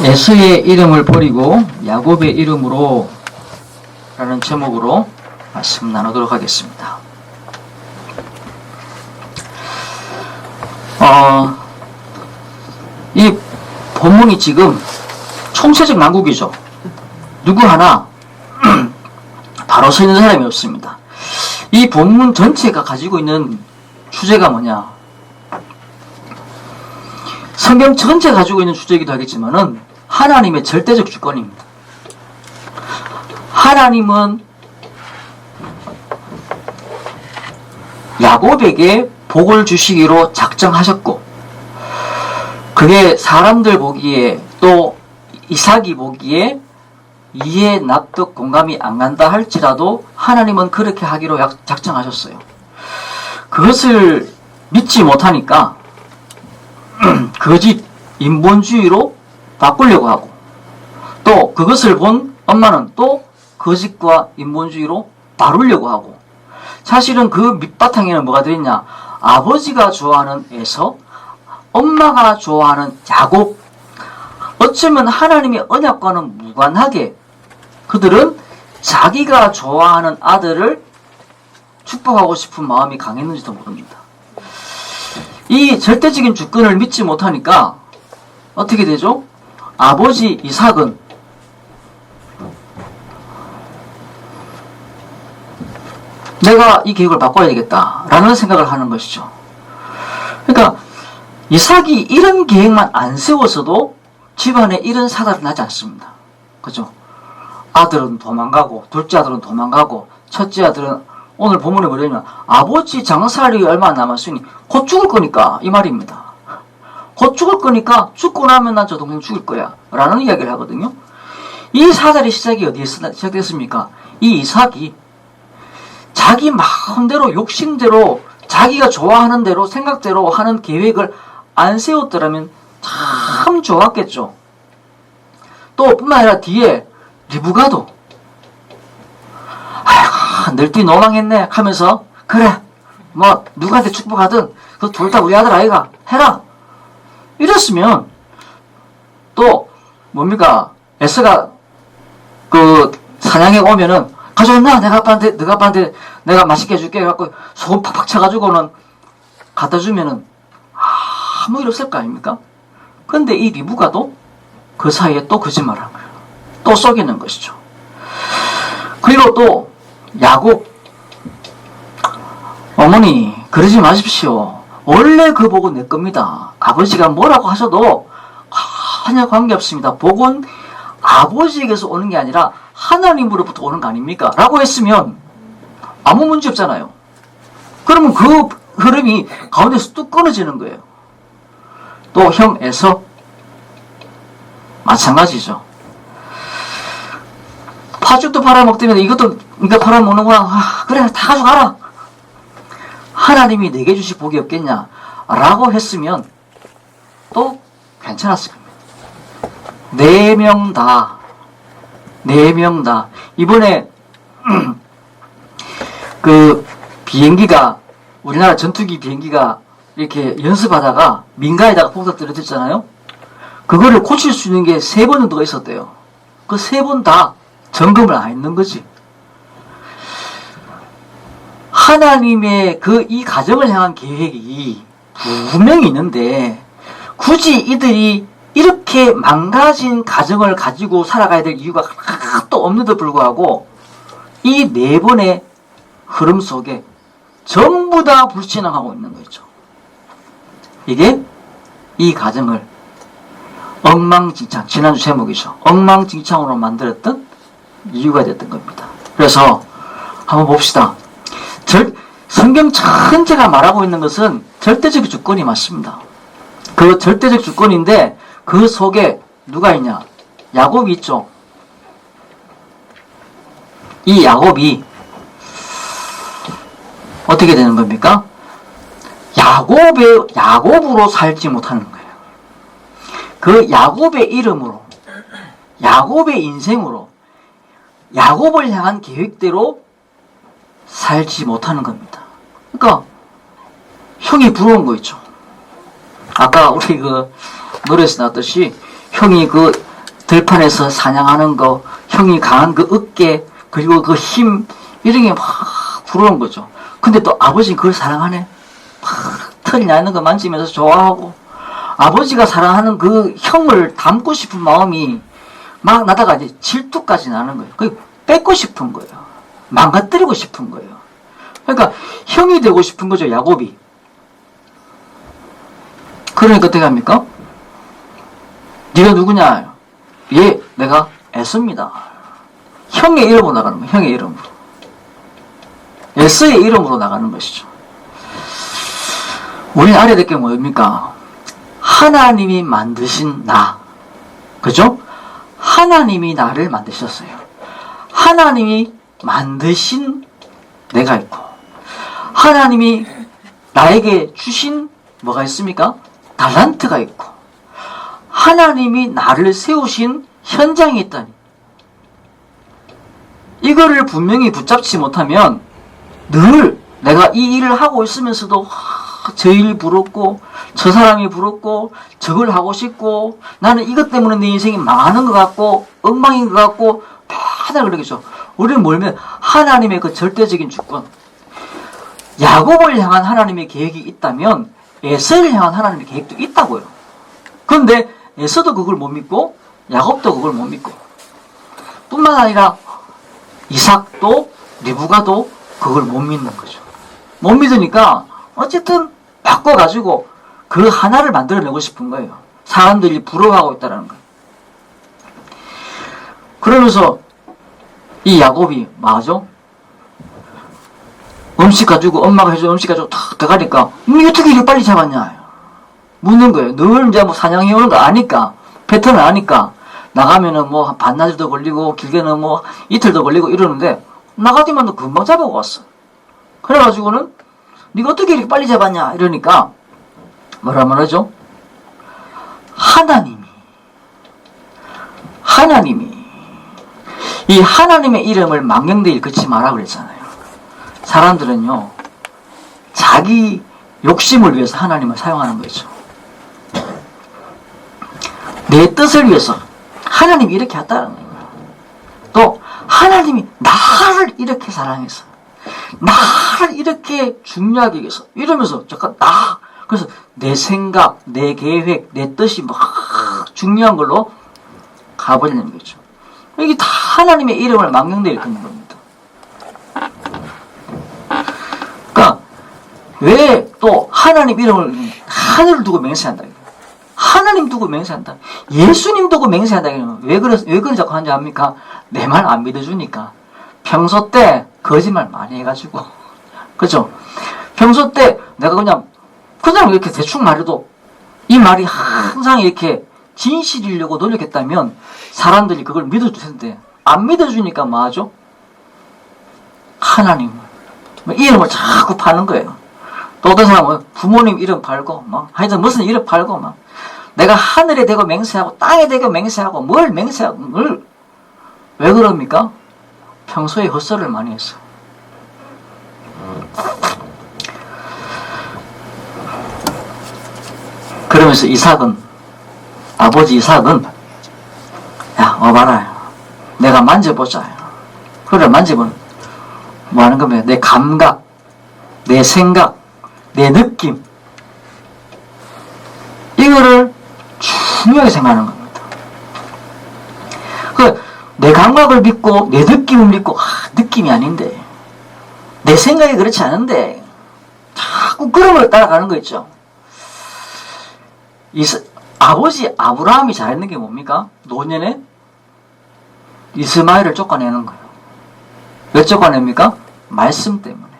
에서의 이름을 버리고 야곱의 이름으로 라는 제목으로 말씀 나누도록 하겠습니다. 이 본문이 지금 총체적 난국이죠. 누구 하나 바로 서 있는 사람이 없습니다. 이 본문 전체가 가지고 있는 주제가 뭐냐? 성경 전체가 가지고 있는 주제이기도 하겠지만은 하나님의 절대적 주권입니다. 하나님은 야곱에게 복을 주시기로 작정하셨고, 그게 사람들 보기에 또 이삭이 보기에 이해, 납득, 공감이 안 간다 할지라도 하나님은 그렇게 하기로 작정하셨어요. 그것을 믿지 못하니까 거짓 인본주의로 바꾸려고 하고, 또 그것을 본 엄마는 또 거짓과 인본주의로 바꾸려고 하고, 사실은 그 밑바탕에는 뭐가 들어있냐? 아버지가 좋아하는 에서, 엄마가 좋아하는 야곱. 어쩌면 하나님의 언약과는 무관하게 그들은 자기가 좋아하는 아들을 축복하고 싶은 마음이 강했는지도 모릅니다. 이 절대적인 주권을 믿지 못하니까 어떻게 되죠? 아버지 이삭은 내가 이 계획을 바꿔야 되겠다라는 생각을 하는 것이죠. 그러니까 이삭이 이런 계획만 안 세웠어도 집안에 이런 사달은 나지 않습니다. 그죠? 아들은 도망가고, 둘째 아들은 도망가고, 첫째 아들은 오늘 본문에 뭐냐면 아버지 장살이 얼마 안 남았으니 곧 죽을 거니까, 이 말입니다. 곧 죽을 거니까 죽고 나면 난 저 동생 죽일 거야 라는 이야기를 하거든요. 이 사달의 시작이 어디에서 시작됐습니까? 이 이삭이 자기 마음대로, 욕심대로, 자기가 좋아하는 대로, 생각대로 하는 계획을 안 세웠더라면 참 좋았겠죠. 또 뿐만 아니라 뒤에 리브가도 늙디 노망했네 하면서, 그래 뭐 누구한테 축복하든 그 둘 다 우리 아들 아이가 해라 이랬으면, 또 뭡니까, 에서가 그 사냥에 오면은 가져왔나? 내가 아빠한테 내가 맛있게 해줄게 해갖고 소금 팍팍 쳐가지고는 갖다 주면은 아무 일 없을 거 아닙니까? 근데 이 리브가도 그 사이에 또 거짓말을 한 거예요. 또 속이는 것이죠. 그리고 또 야곱, 어머니 그러지 마십시오. 원래 그 복은 내 겁니다. 아버지가 뭐라고 하셔도 전혀 관계없습니다. 복은 아버지에게서 오는 게 아니라 하나님으로부터 오는 거 아닙니까? 라고 했으면 아무 문제 없잖아요. 그러면 그 흐름이 가운데서 뚝 끊어지는 거예요. 또 형 에서 마찬가지죠. 파죽도 팔아먹더니 이것도 네가 팔아먹는구나. 그래 다 가져가라. 하나님이 내게 주실 복이 없겠냐 라고 했으면 또 괜찮았을 겁니다. 네 명 다 이번에 그 비행기가, 우리나라 전투기 비행기가 이렇게 연습하다가 민가에다가 폭탄 떨어졌잖아요. 그거를 고칠 수 있는 게 3번 정도가 있었대요. 그 3번 다 점검을 안 했는 거지. 하나님의 이 가정을 향한 계획이 분명히 있는데 굳이 이들이 이렇게 망가진 가정을 가지고 살아가야 될 이유가 하나도 없는데도 불구하고 이 4번의 흐름 속에 전부 다 불신앙하고 있는 거죠. 이게 이 가정을 엉망진창, 지난주 제목이죠. 엉망진창으로 만들었던 이유가 됐던 겁니다. 그래서 한번 봅시다. 성경 전체가 말하고 있는 것은 절대적 주권이 맞습니다. 그 절대적 주권인데 그 속에 누가 있냐? 야곱이 있죠. 이 야곱이 어떻게 되는 겁니까? 야곱으로 살지 못하는 거예요. 그 야곱의 이름으로, 야곱의 인생으로, 야곱을 향한 계획대로 살지 못하는 겁니다. 그러니까 형이 부러운 거 있죠. 아까 우리 그 노래에서 나왔듯이 형이 그 들판에서 사냥하는 거, 형이 강한 그 어깨, 그리고 그 힘, 이런 게 막 부러운 거죠. 근데 또 아버지는 그걸 사랑하네. 막 털이 나는 거 만지면서 좋아하고, 아버지가 사랑하는 그 형을 닮고 싶은 마음이 막 나다가 이제 질투까지 나는 거예요. 그 뺏고 싶은 거예요. 망가뜨리고 싶은 거예요. 그러니까 형이 되고 싶은 거죠, 야곱이. 그러니까 어떻게 합니까? 네가 누구냐? 예, 내가 에서입니다. 형의 이름으로 나가는 거예요. 형의 이름으로. 에서의 이름으로 나가는 것이죠. 우리는 알아야 될 게 뭡니까? 하나님이 만드신 나. 그죠? 하나님이 나를 만드셨어요. 하나님이 만드신 내가 있고, 하나님이 나에게 주신 뭐가 있습니까? 달란트가 있고, 하나님이 나를 세우신 현장이 있다니. 이거를 분명히 붙잡지 못하면 늘 내가 이 일을 하고 있으면서도 저 일 부럽고, 저 사람이 부럽고, 저걸 하고 싶고, 나는 이것 때문에 내 인생이 망하는 것 같고, 엉망인 것 같고, 맨날 그러겠죠. 우리는 뭐냐면 하나님의 그 절대적인 주권, 야곱을 향한 하나님의 계획이 있다면 에서를 향한 하나님의 계획도 있다고요. 그런데 에서도 그걸 못 믿고 야곱도 그걸 못 믿고, 뿐만 아니라 이삭도 리브가도 그걸 못 믿는 거죠. 못 믿으니까 어쨌든 바꿔가지고 그 하나를 만들어내고 싶은 거예요. 사람들이 부러워하고 있다는 거예요. 그러면서 이 야곱이 뭐하죠? 음식 가지고, 엄마가 해준 음식 가지고 탁 들어가니까 니 어떻게 이렇게 빨리 잡았냐 묻는 거예요. 늘 이제 뭐 사냥해오는 거 아니까, 패턴을 아니까, 나가면은 뭐 반나절도 걸리고 길게는 뭐 이틀도 걸리고 이러는데 나가더니만 금방 잡아고 왔어. 그래가지고는 니가 어떻게 이렇게 빨리 잡았냐 이러니까 뭐라 말하죠? 하나님이 이 하나님의 이름을 망령되이 긋지 마라 그랬잖아요. 사람들은요, 자기 욕심을 위해서 하나님을 사용하는 거죠. 내 뜻을 위해서 하나님이 이렇게 했다는 거예요. 또 하나님이 나를 이렇게 사랑해서, 나를 이렇게 중요하게 여겨서, 이러면서 잠깐 그래서 내 생각, 내 계획, 내 뜻이 막 중요한 걸로 가버리는 거죠. 이게 다 하나님의 이름을 망령되이 긋는 겁니다. 그러니까 왜 또 하나님 이름을 하늘을 두고 맹세한다? 하나님 두고 맹세한다. 예수님 두고 맹세한다. 왜 그런 자꾸 하는지 압니까? 내 말 안 믿어주니까. 평소 때 거짓말 많이 해가지고. 그죠? 평소 때 내가 그냥 이렇게 대충 말해도 이 말이 항상 이렇게 진실이려고 노력했다면 사람들이 그걸 믿어줄 텐데, 안 믿어주니까 뭐 하죠? 하나님 이름을 자꾸 파는 거예요. 또 어떤 사람은 부모님 이름 팔고, 하여튼 무슨 이름 팔고, 내가 하늘에 대고 맹세하고, 땅에 대고 맹세하고, 뭘 맹세하고, 왜 그럽니까? 평소에 헛소리를 많이 했어. 그러면서 아버지 이삭은, 야, 와봐라. 내가 만져보자. 그래, 만져보면, 뭐 하는 겁니까? 내 감각, 내 생각, 내 느낌. 이거를 중요하게 생각하는 겁니다. 내 감각을 믿고, 내 느낌을 믿고, 느낌이 아닌데, 내 생각이 그렇지 않은데, 자꾸 그런 걸 따라가는 거 있죠. 아버지 아브라함이 잘했는 게 뭡니까? 노년에 이스마엘을 쫓아내는 거예요. 왜 쫓아냅니까? 말씀 때문에.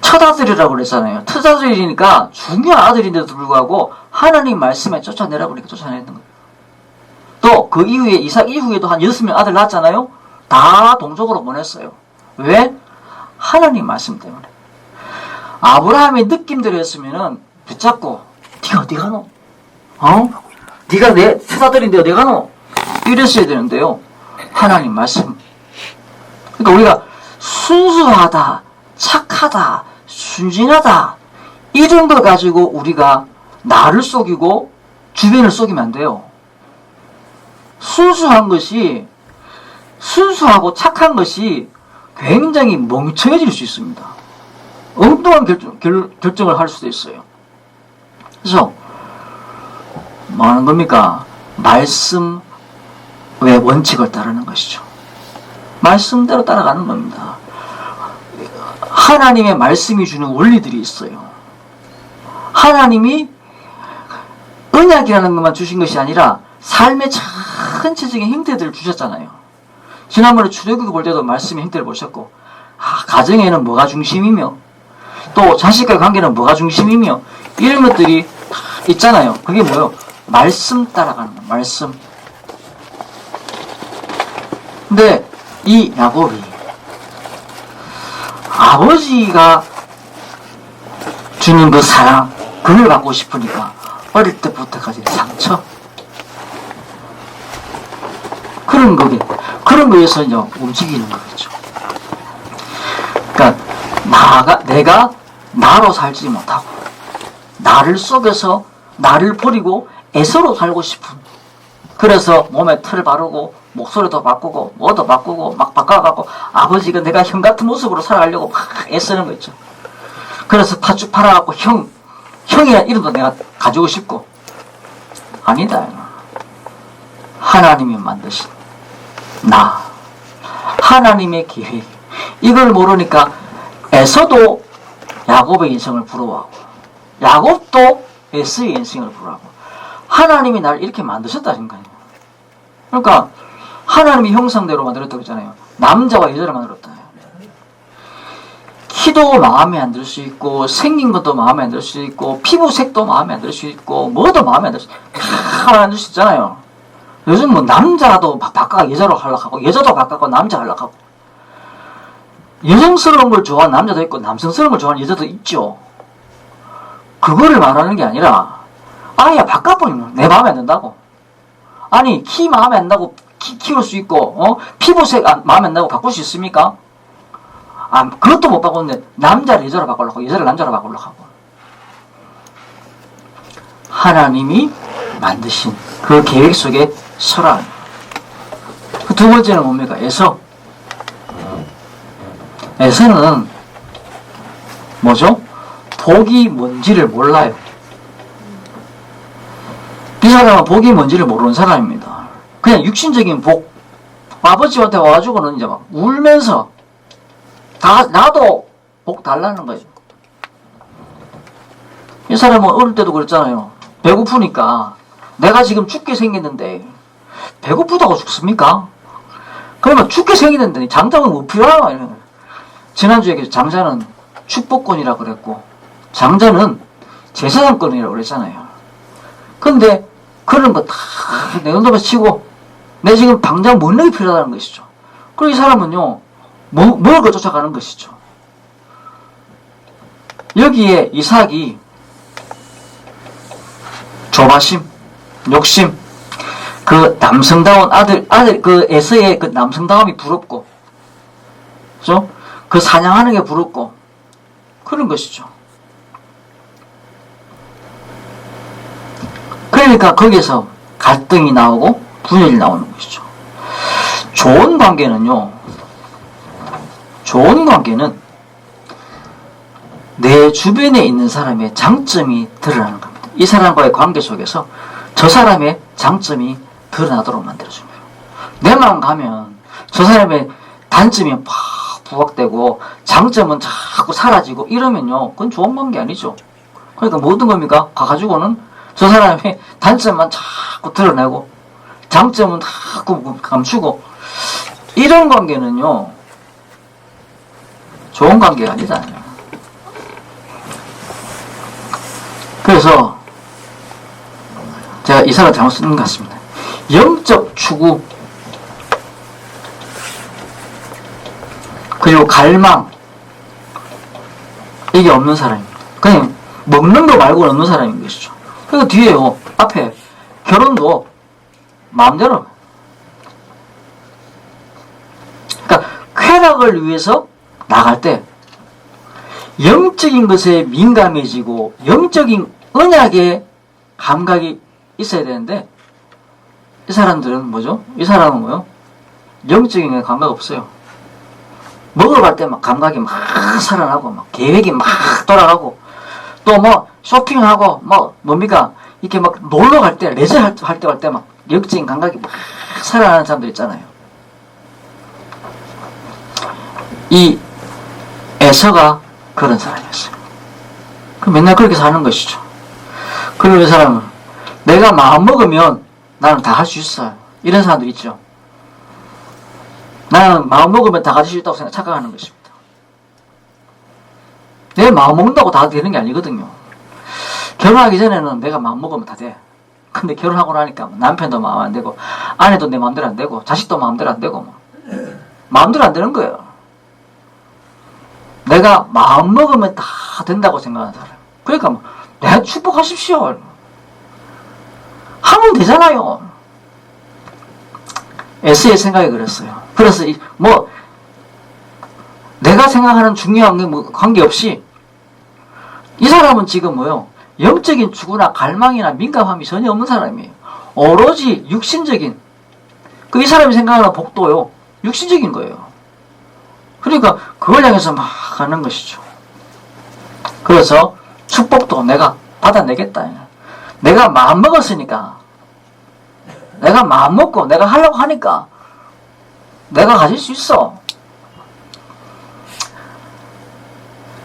첫 아들이라고 그랬잖아요. 첫 아들이니까 중요한 아들인데도 불구하고 하나님 말씀에 쫓아내라고 그러니까 쫓아내는 거예요. 또 그 이후에 이삭 이후에도 한 6명 아들 낳았잖아요. 다 동족으로 보냈어요. 왜? 하나님 말씀 때문에. 아브라함의 느낌대로 했으면은 붙잡고, 네가 어디 가노? 네가 내 첫아들인데 어디 가노? 이랬어야 되는데요. 하나님 말씀. 그러니까 우리가 순수하다, 착하다, 순진하다, 이런 걸 가지고 우리가 나를 속이고 주변을 속이면 안 돼요. 순수하고 착한 것이 굉장히 멍청해질 수 있습니다. 엉뚱한 결정을 할 수도 있어요. 그래서 뭐 하는 겁니까? 말씀의 원칙을 따르는 것이죠. 말씀대로 따라가는 겁니다. 하나님의 말씀이 주는 원리들이 있어요. 하나님이 언약이라는 것만 주신 것이 아니라 삶의 전체적인 형태들을 주셨잖아요. 지난번에 출애굽기 볼 때도 말씀의 형태를 보셨고, 가정에는 뭐가 중심이며, 또 자식과의 관계는 뭐가 중심이며, 이런 것들이 있잖아요. 그게 뭐예요? 말씀 따라가는 거예요. 말씀. 근데 이 야곱이 아버지가 주는 그 사랑, 그걸 받고 싶으니까 어릴 때부터 가진 상처, 그런 거에서 이제 움직이는 거겠죠. 그러니까 내가 나로 살지 못하고 나를 속여서 나를 버리고 애서로 살고 싶은, 그래서 몸에 틀을 바르고 목소리도 바꾸고 뭐도 바꾸고 막 바꿔갖고 아버지가 내가 형 같은 모습으로 살아가려고 막 애쓰는 거 있죠. 그래서 팥죽 팔아갖고 형이란 이름도 내가 가지고 싶고. 아니다. 하나님이 만드신 나, 하나님의 계획, 이걸 모르니까 에서도 야곱의 인생을 부러워하고 야곱도 에서의 인생을 부러워하고, 하나님이 나를 이렇게 만드셨다는 거예요. 그러니까 하나님이 형상대로 만들었다고 했잖아요. 남자와 여자를 만들었다. 키도 마음에 안 들 수 있고, 생긴 것도 마음에 안 들 수 있고, 피부색도 마음에 안 들 수 있고, 뭐도 마음에 안 들 수 있고, 다 마음에 안 들 수 있잖아요. 요즘 뭐 남자도 바꿔 여자로 하려고 하고, 여자도 바꿔 남자 하려고 하고. 여성스러운 걸 좋아하는 남자도 있고, 남성스러운 걸 좋아하는 여자도 있죠. 그거를 말하는 게 아니라, 아예 바꿔버리면 내 마음에 안 든다고. 아니, 키 마음에 안 나고 키울 수 있고, 피부색 마음에 안 나고 바꿀 수 있습니까? 그것도 못 바꾸는데 남자를 여자로 바꾸려고, 여자를 남자로 바꾸려고 하고. 하나님이 만드신 그 계획 속에 서라. 그 두 번째는 뭡니까? 에서는 뭐죠? 복이 뭔지를 몰라요. 이 사람은 복이 뭔지를 모르는 사람입니다. 그냥 육신적인 복. 아버지한테 와가지고는 이제 막 울면서 나도 복 달라는 거예요. 이 사람은 어릴 때도 그랬잖아요. 배고프니까 내가 지금 죽게 생겼는데 배고프다고 죽습니까? 그러면 죽게 생겼는데 장자는 뭐 필요하나? 지난주에 장자는 축복권이라고 그랬고 장자는 제사장권이라고 그랬잖아요. 근데 그런 거 다 내돈다발 치고 내 지금 당장 먹는 게 필요하다는 것이죠. 그리고 이 사람은요, 먹을 거 쫓아가는 것이죠. 여기에 이삭이 조바심, 욕심, 그 남성다운 아들 그 에서의 그 남성다움이 부럽고, 그죠? 그 사냥하는 게 부럽고, 그런 것이죠. 그러니까 거기에서 갈등이 나오고 분열이 나오는 것이죠. 좋은 관계는 내 주변에 있는 사람의 장점이 드러나는 겁니다. 이 사람과의 관계 속에서 저 사람의 장점이 드러나도록 만들어줍니다. 내만 가면 저 사람의 단점이 팍 부각되고 장점은 자꾸 사라지고 이러면요, 그건 좋은 관계 아니죠. 그러니까 모든 겁니까? 가가지고는 저 사람의 단점만 자꾸 드러내고 장점은 자꾸 감추고, 이런 관계는요, 좋은 관계가 아니다. 그래서 제가 이 사람 잘못 쓰는 것 같습니다. 영적 추구 그리고 갈망, 이게 없는 사람입니다. 그냥 먹는 거 말고는 없는 사람인 것이죠. 그리고 뒤에요, 앞에 결혼도 마음대로. 그러니까 쾌락을 위해서 나갈 때 영적인 것에 민감해지고 영적인 언약의 감각이 있어야 되는데, 이 사람들은 뭐죠? 이 사람은 뭐요? 영적인 감각 없어요. 먹으러 갈 때 막 감각이 막 살아나고, 막 계획이 막 돌아가고, 또 뭐 쇼핑하고, 뭐 뭡니까? 이렇게 막 놀러 갈 때, 레저 할 때 갈 때 막 영적인 감각이 막 살아나는 사람들 있잖아요. 이 에서가 그런 사람이었어요. 그 맨날 그렇게 사는 것이죠. 그리고 이 사람은 내가 마음 먹으면 나는 다 할 수 있어요. 이런 사람들 있죠. 나는 마음 먹으면 다 가질 수 있다고 착각하는 것입니다. 내 마음 먹는다고 다 되는 게 아니거든요. 결혼하기 전에는 내가 마음 먹으면 다 돼. 근데 결혼하고 나니까 남편도 마음 안 되고, 아내도 내 마음대로 안 되고, 자식도 마음대로 안 되고, 마음대로 안 되는 거예요. 내가 마음 먹으면 다 된다고 생각하는 사람. 그러니까 뭐, 내가 축복하십시오. 하면 되잖아요. 에스의 생각이 그랬어요. 그래서 내가 생각하는 중요한 게 뭐 관계없이 이 사람은 지금 뭐요? 영적인 추구나 갈망이나 민감함이 전혀 없는 사람이에요. 오로지 육신적인, 이 사람이 생각하는 복도요, 육신적인 거예요. 그러니까 그걸 향해서 막 하는 것이죠. 그래서 축복도 내가 받아내겠다. 내가 마음 먹었으니까, 내가 마음 먹고 내가 하려고 하니까 내가 가질 수 있어.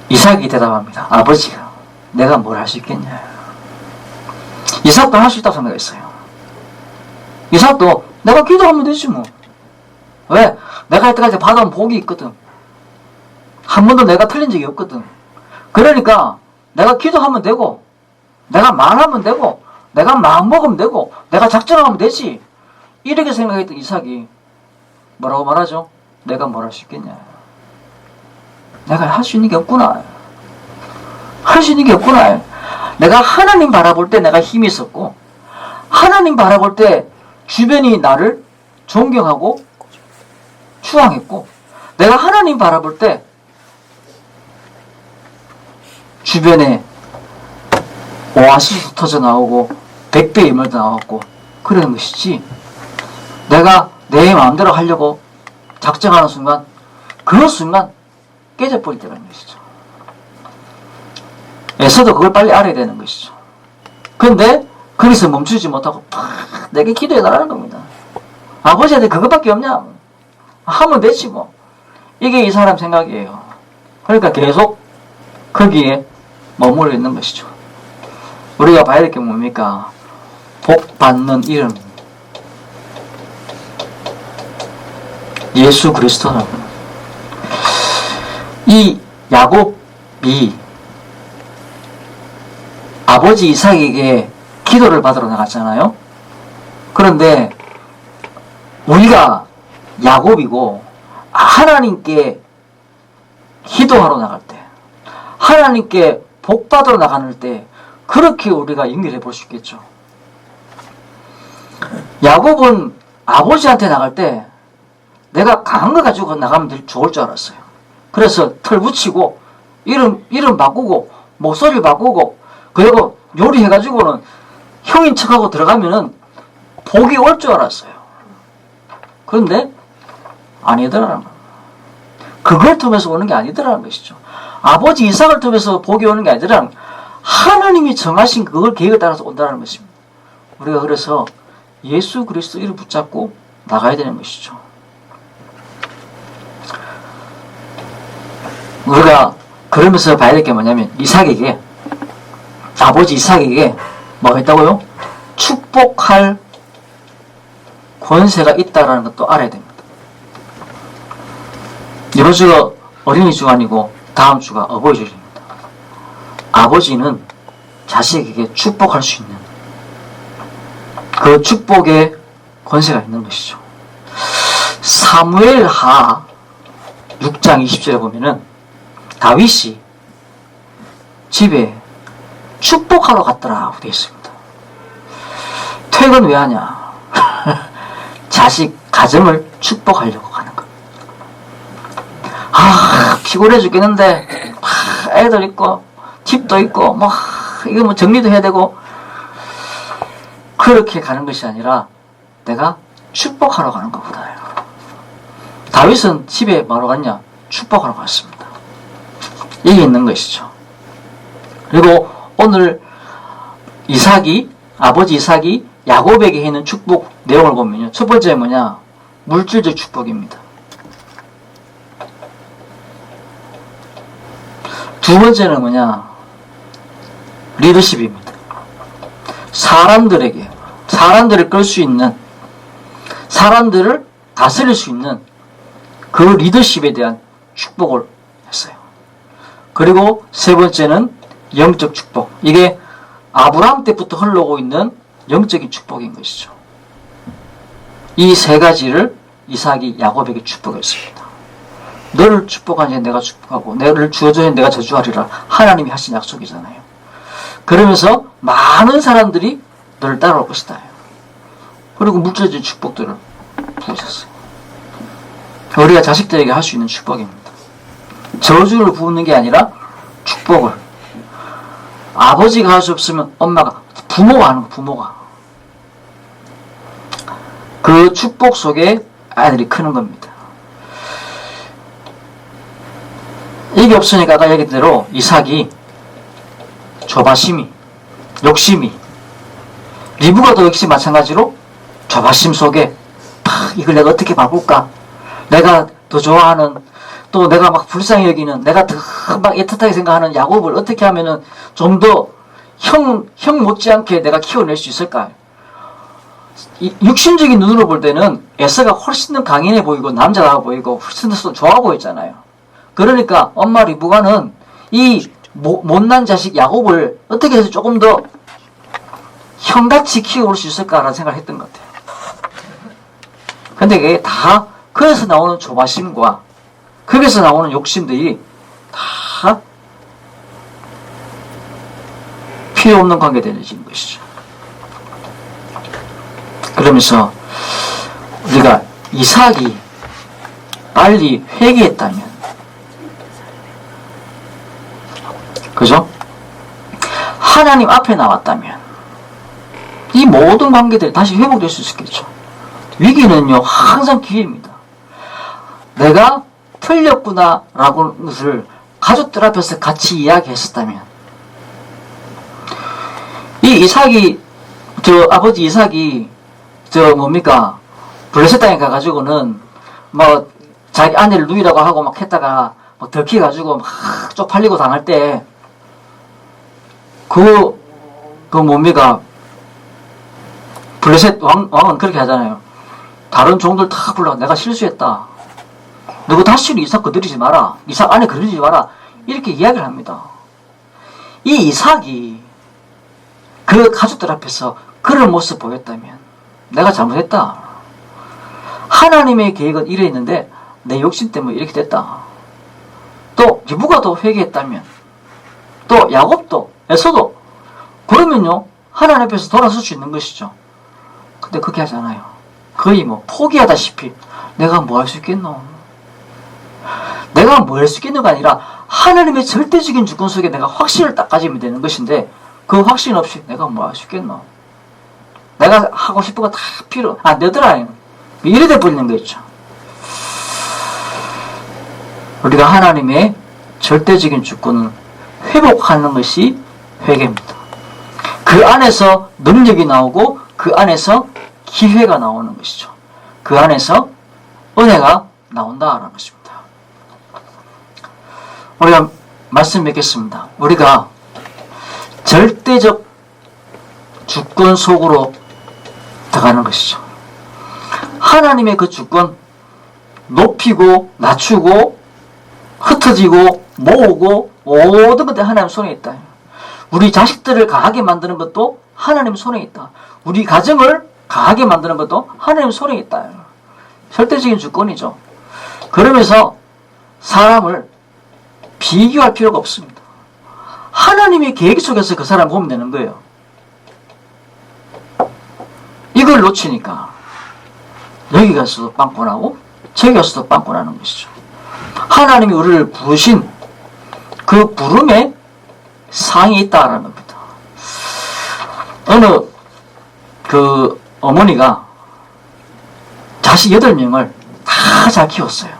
이삭이 대답합니다. 아버지가 내가 뭘 할 수 있겠냐. 이삭도 할 수 있다고 생각했어요. 이삭도 내가 기도하면 되지 뭐. 왜? 내가 이때까지 받아온 복이 있거든. 한 번도 내가 틀린 적이 없거든. 그러니까 내가 기도하면 되고, 내가 말하면 되고, 내가 마음 먹으면 되고, 내가 작정하면 되지. 이렇게 생각했던 이삭이 뭐라고 말하죠? 내가 뭘 할 수 있겠냐. 내가 할 수 있는 게 없구나. 할 수 있는 게 없구나. 내가 하나님 바라볼 때 내가 힘이 있었고, 하나님 바라볼 때 주변이 나를 존경하고 추앙했고, 내가 하나님 바라볼 때 주변에 오아시스 터져 나오고 100배의 물도 나왔고 그러는 것이지, 내가 내 마음대로 하려고 작정하는 순간 그 순간 깨져버릴 때라는 것이죠. 에서도 그걸 빨리 알아야 되는 것이죠. 그런데 거기서 멈추지 못하고 내게 기도해달라는 겁니다. 아버지한테 그것밖에 없냐? 하면 되지 뭐. 이게 이 사람 생각이에요. 그러니까 계속 거기에 머물러 있는 것이죠. 우리가 봐야 될 게 뭡니까? 복 받는 이름, 예수 그리스도는, 이 야곱이 아버지 이삭에게 기도를 받으러 나갔잖아요. 그런데 우리가 야곱이고 하나님께 기도하러 나갈 때, 하나님께 복 받으러 나가는 때 그렇게 우리가 연결해 볼 수 있겠죠. 야곱은 아버지한테 나갈 때 내가 강한 거 가지고 나가면 좋을 줄 알았어요. 그래서 털 붙이고 이름 바꾸고 목소리 바꾸고 그리고 요리해가지고는 형인 척하고 들어가면은 복이 올 줄 알았어요. 그런데 아니더라는 거예요. 그걸 통해서 오는 게 아니더라는 것이죠. 아버지 이삭을 통해서 복이 오는 게 아니라 하나님이 정하신 그걸 계획에 따라서 온다는 것입니다. 우리가 그래서 예수 그리스도 이를 붙잡고 나가야 되는 것이죠. 우리가 그러면서 봐야 될 게 뭐냐면 이삭에게, 아버지 이삭에게 뭐가 있다고요? 축복할 권세가 있다는 것도 알아야 됩니다. 이번 주가 어린이 주가 아니고 다음 주가 어버이 주일입니다. 아버지는 자식에게 축복할 수 있는 그 축복의 권세가 있는 것이죠. 사무엘하 6장 20절에 보면은 다윗이 집에 축복하러 갔더라고 되어 있습니다. 퇴근 왜 하냐? 자식 가정을 축복하려고 가는 것. 피곤해 죽겠는데 애들 있고 집도 있고 이거 정리도 해야 되고 그렇게 가는 것이 아니라 내가 축복하러 가는 것보다요. 다윗은 집에 뭐하러 갔냐? 축복하러 갔습니다. 이게 있는 것이죠. 그리고 오늘 아버지 이삭이 야곱에게 하는 축복 내용을 보면요. 첫 번째 뭐냐? 물질적 축복입니다. 두 번째는 뭐냐? 리더십입니다. 사람들을 끌 수 있는, 사람들을 다스릴 수 있는 그 리더십에 대한 축복을 했어요. 그리고 세 번째는 영적 축복. 이게 아브라함 때부터 흘러오고 있는 영적인 축복인 것이죠. 이 세 가지를 이삭이 야곱에게 축복했습니다. 너를 축복하니 내가 축복하고 너를 주어주니 내가 저주하리라. 하나님이 하신 약속이잖아요. 그러면서 많은 사람들이 너를 따라올 것이다. 그리고 물질적인 축복들을 부으셨어요. 우리가 자식들에게 할 수 있는 축복입니다. 저주를 부는 게 아니라 축복을. 아버지가 할 수 없으면 엄마가, 부모가 하는 거, 부모가. 그 축복 속에 아이들이 크는 겁니다. 이게 없으니까 아까 얘기대로 이삭이 조바심이, 욕심이, 리브가도 역시 마찬가지로 조바심 속에 이걸 내가 어떻게 바꿀까? 내가 더 좋아하는, 또 내가 막 불쌍히 여기는, 내가 더 막 애틋하게 생각하는 야곱을 어떻게 하면은 좀 더 형 못지않게 내가 키워낼 수 있을까? 육신적인 눈으로 볼 때는 에서가 훨씬 더 강인해 보이고 남자다워 보이고 훨씬 더 좋아 보였잖아요. 그러니까 엄마 리브가는 이 못난 자식 야곱을 어떻게 해서 조금 더 형같이 키워올 수 있을까라는 생각을 했던 것 같아요. 근데 그게 다 그래서 나오는 조바심과 거기서 나오는 욕심들이 다 필요 없는 관계가 되어지는 것이죠. 그러면서 우리가 이삭이 빨리 회개했다면, 그죠? 하나님 앞에 나왔다면 이 모든 관계들이 다시 회복될 수 있겠죠. 위기는요 항상 기회입니다. 내가 틀렸구나 라고 것을 가족들 앞에서 같이 이야기했었다면, 이 이삭이, 아버지 이삭이 블레셋 땅에 가가지고는 뭐 자기 아내를 누이라고 하고 막 했다가 막 들켜가지고 막 쪽팔리고 당할 때 블레셋 왕은 그렇게 하잖아요. 다른 종들 다 불러 내가 실수했다. 너가 다시는 이삭 건드리지 마라. 이삭 안에 건드리지 마라. 이렇게 이야기를 합니다. 이 이삭이 그 가족들 앞에서 그런 모습 보였다면 내가 잘못했다. 하나님의 계획은 이래 있는데 내 욕심 때문에 이렇게 됐다. 또 리브가도 회개했다면, 또 야곱도 에서도, 그러면요 하나님 앞에서 돌아설 수 있는 것이죠. 근데 그렇게 하잖아요. 거의 뭐 포기하다시피 내가 뭐 할 수 있겠노? 내가 뭐 할 수 있겠노가 아니라 하나님의 절대적인 주권 속에 내가 확신을 딱 가지면 되는 것인데, 그 확신 없이 내가 뭐 할 수 있겠노? 내가 하고 싶은 거 다 너더라. 이래 돼버리는 거 있죠. 우리가 하나님의 절대적인 주권을 회복하는 것이 회개입니다. 그 안에서 능력이 나오고 그 안에서 기회가 나오는 것이죠. 그 안에서 은혜가 나온다라는 것입니다. 우리가 말씀 맺겠습니다. 우리가 절대적 주권 속으로 들어가는 것이죠. 하나님의 그 주권 높이고 낮추고 흩어지고 모으고 모든 것들이 하나님 손에 있다. 우리 자식들을 강하게 만드는 것도 하나님 손에 있다. 우리 가정을 강하게 만드는 것도 하나님 손에 있다. 절대적인 주권이죠. 그러면서 사람을 비교할 필요가 없습니다. 하나님의 계획 속에서 그 사람 보면 되는 거예요. 이걸 놓치니까 여기 가서도 빵꾸 나고 저기 가서도 빵꾸 나는 것이죠. 하나님이 우리를 부르신 그 부름에 상이 있다라는 겁니다. 어느 그 어머니가 48명을 다 잘 키웠어요.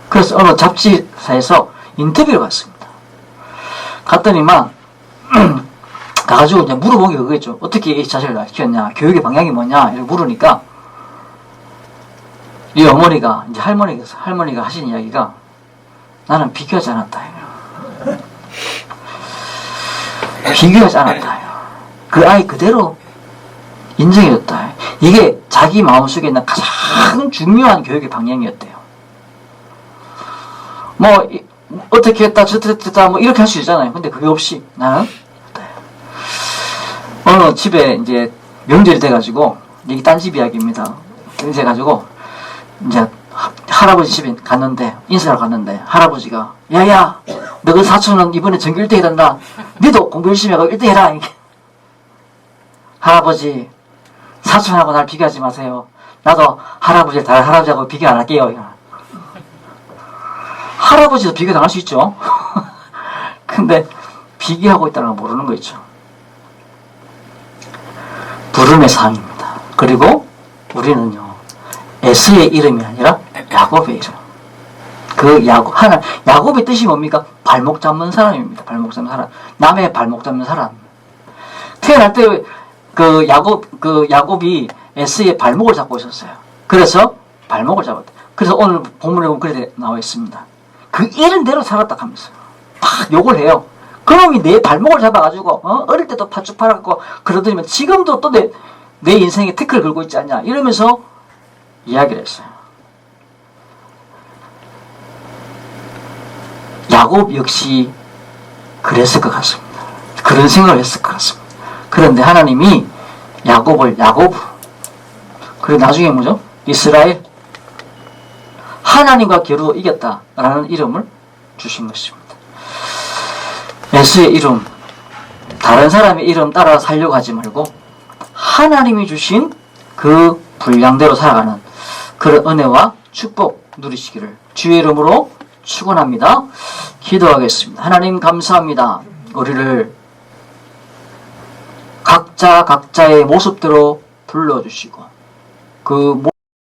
그래서 어느 잡지사에서 인터뷰를 갔습니다. 갔더니만 가가지고 이제 물어본 게 그거겠죠. 어떻게 이 자식을 잘 키웠냐, 교육의 방향이 뭐냐 이렇게 물으니까 이 어머니가 이제 할머니가 하신 이야기가 나는 비교하지 않았다. 비교하지 않았다. 그 아이 그대로 인정해줬다. 이게 자기 마음속에 있는 가장 중요한 교육의 방향이었대요. 뭐 어떻게 했다 저렇게 했다 뭐 이렇게 할 수 있잖아요. 근데 그게 없이 나는 어느 집에 이제 명절이 돼가지고 이게 딴 집 이야기입니다. 이제 가지고 이제 할아버지 집에 갔는데 인사를 갔는데 할아버지가 야야 너그 사촌은 이번에 전교 1등 해야 된다. 니도 공부 열심히 하고 1등 해라. 이렇게. 할아버지 사촌하고 날 비교하지 마세요. 나도 할아버지 다른 할아버지하고 비교 안 할게요. 할아버지도 비교 당할 수 있죠. 근데 비교하고 있다는 걸 모르는 거 있죠. 부름의 상입니다. 그리고 우리는요 에스의 이름이 아니라 야곱의 이름. 그 야곱의 뜻이 뭡니까? 발목 잡는 사람입니다. 발목 잡는 사람. 남의 발목 잡는 사람. 태어날 때 야곱이 에스의 발목을 잡고 있었어요. 그래서 발목을 잡았다. 그래서 오늘 본문에 보면 그렇게 나와 있습니다. 그 이름대로 살았다 하면서 막 욕을 해요. 그놈이 내 발목을 잡아가지고 어릴 때도 팥죽 팔아갖고 그러더니만 지금도 또 내 인생에 태클을 걸고 있지 않냐 이러면서 이야기를 했어요. 야곱 역시 그랬을 것 같습니다. 그런 생각을 했을 것 같습니다. 그런데 하나님이 야곱으로 그리고 나중에 뭐죠? 이스라엘 하나님과 겨루 이겼다라는 이름을 주신 것입니다. 예수의 이름 다른 사람의 이름 따라 살려고 하지 말고 하나님이 주신 그 분량대로 살아가는 그런 은혜와 축복 누리시기를 주의 이름으로 축원합니다. 기도하겠습니다. 하나님 감사합니다. 우리를 각자의 모습대로 불러주시고 그